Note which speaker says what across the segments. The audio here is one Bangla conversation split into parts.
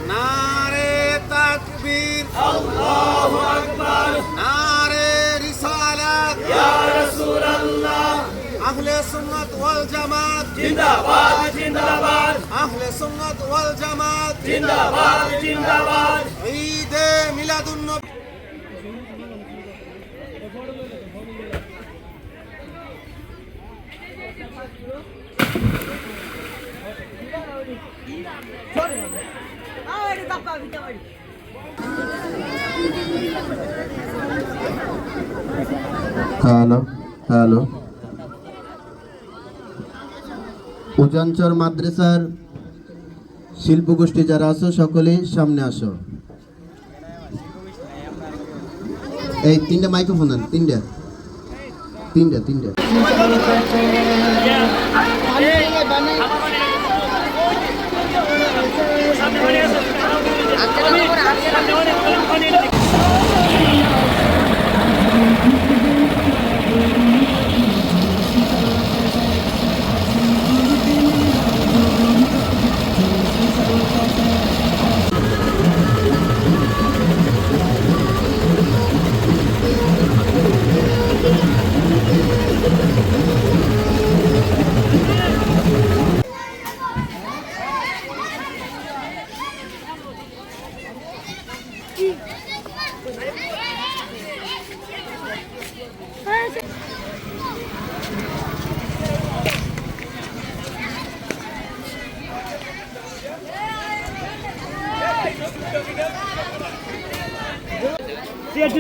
Speaker 1: नारे तकबीर अल्लाहु अकबर नारे रिसालत या रसूल अल्लाह अहले सुन्नत वल जमात जिंदाबाद जिंदाबाद अहले सुन्नत वल जमात जिंदाबाद जिंदाबाद ईद मिलादुन नबी
Speaker 2: হ্যালো হ্যালো উজানচর মাদ্রাসার শিল্পগোষ্ঠী যারা আছো সকলেই সামনে আসো। এই তিনটা মাইক্রোফোন দেন, তিনটা।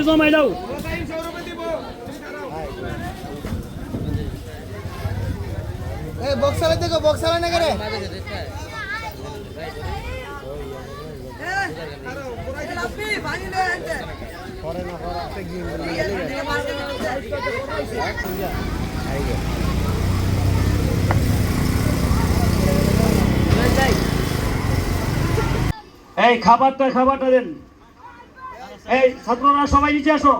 Speaker 3: জমাই দাও
Speaker 1: বক্সালে দেখো বক্সালে না করে
Speaker 3: এই খাবারটা দেন। এই ছাত্ররা সবাই নিচে আসো।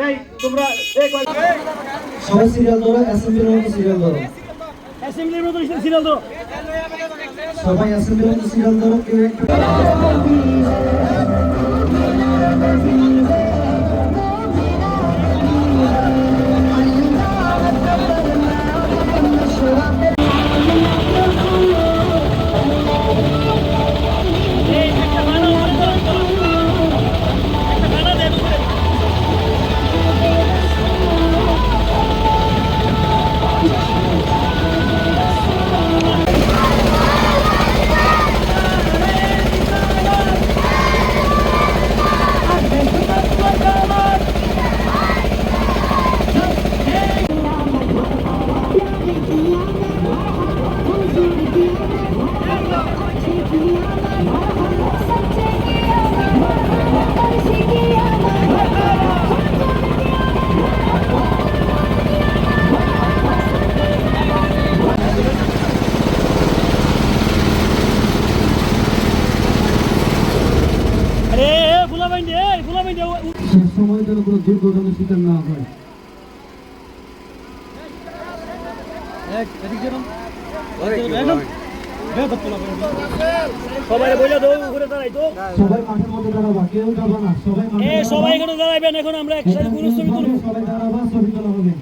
Speaker 3: এই তোমরা
Speaker 4: সবাই সিরিয়াল ধরো, অ্যাসেম্বলির মতো সিরিয়াল ধরো,
Speaker 3: অ্যাসেম্বলির মতো সিরিয়াল ধরো,
Speaker 4: সবাই অ্যাসেম্বলির মতো সিরিয়াল ধরো। কেউ একটু সময় যেন কোনো দুর্ঘটনার শিকার না হয়।
Speaker 3: সবাই বলে দাও ঘুরে দাঁড়াই তো,
Speaker 4: সবাই মাঠের মধ্যে দাঁড়াবা, কেউ যাবা না,
Speaker 3: সবাই এখানে দাঁড়াইবেন। এখন আমরা একসাথে পুরো ছবি তুলব।
Speaker 4: সবাই দাঁড়াবা, ছবি তোলা হবে।